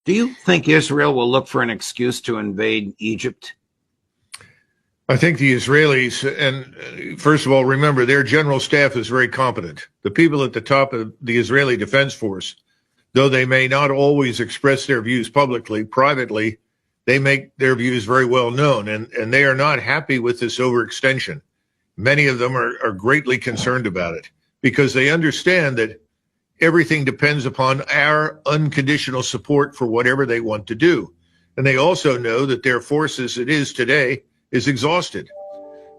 Do you think Israel will look for an excuse to invade Egypt? I think the Israelis, and first of all, remember, their general staff is very competent. The people at the top of the Israeli Defense Force, though they may not always express their views publicly, privately, they make their views very well known, and they are not happy with this overextension. Many of them are greatly concerned about it because they understand that everything depends upon our unconditional support for whatever they want to do. And they also know that their force as it is today is exhausted.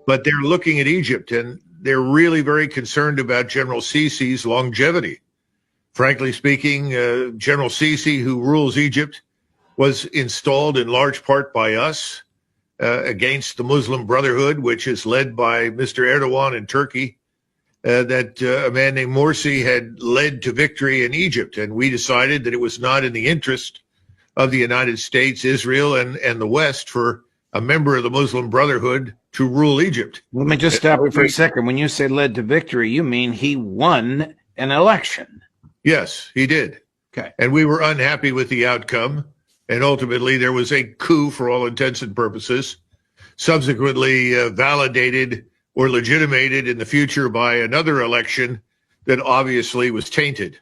But they're looking at Egypt, and they're really very concerned about General Sisi's longevity. Frankly speaking, General Sisi, who rules Egypt, was installed in large part by us against the Muslim Brotherhood, which is led by Mr. Erdogan in Turkey, that a man named Morsi had led to victory in Egypt. And we decided that it was not in the interest of the United States, Israel, and the West for a member of the Muslim Brotherhood to rule Egypt. Let me just stop you for a second. When you say led to victory, you mean he won an election. Yes, he did. Okay. And we were unhappy with the outcome. And ultimately, there was a coup for all intents and purposes, subsequently validated or legitimated in the future by another election that obviously was tainted.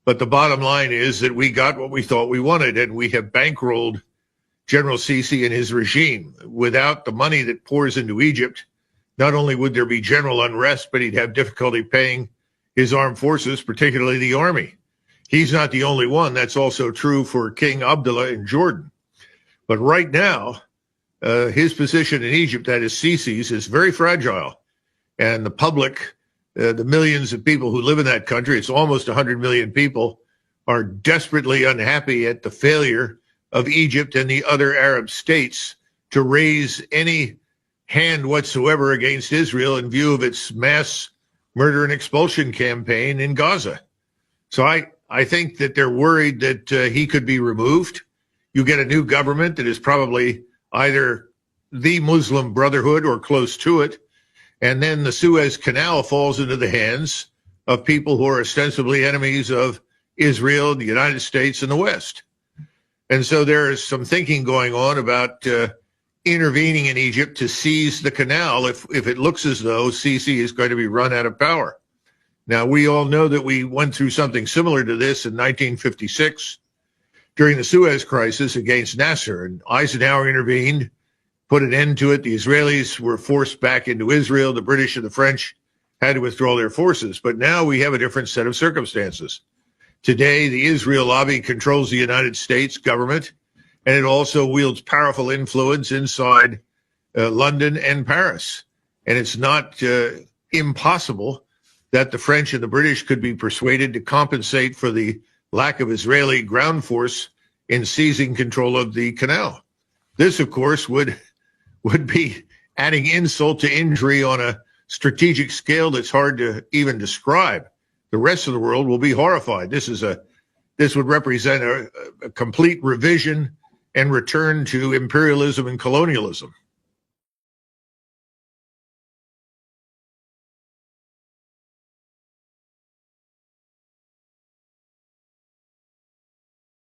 But the bottom line is that we got what we thought we wanted, and we have bankrolled General Sisi and his regime. Without the money that pours into Egypt, not only would there be general unrest, but he'd have difficulty paying his armed forces, particularly the army. He's not the only one. That's also true for King Abdullah in Jordan. But right now, his position in Egypt, that is Sisi's, is very fragile. And the public, the millions of people who live in that country, it's almost 100 million people, are desperately unhappy at the failure of Egypt and the other Arab states to raise any hand whatsoever against Israel in view of its mass murder and expulsion campaign in Gaza. So I think that they're worried that he could be removed. You get a new government that is probably either the Muslim Brotherhood or close to it, and then the Suez Canal falls into the hands of people who are ostensibly enemies of Israel, the United States, and the West. And so there is some thinking going on about intervening in Egypt to seize the canal if it looks as though Sisi is going to be run out of power. Now, we all know that we went through something similar to this in 1956 during the Suez Crisis against Nasser, and Eisenhower intervened, put an end to it. The Israelis were forced back into Israel. The British and the French had to withdraw their forces. But now we have a different set of circumstances. Today, the Israel lobby controls the United States government, and it also wields powerful influence inside London and Paris. And it's not impossible that the French and the British could be persuaded to compensate for the lack of Israeli ground force in seizing control of the canal. This, of course, would be adding insult to injury on a strategic scale that's hard to even describe. The rest of the world will be horrified. This would represent a complete revision and return to imperialism and colonialism.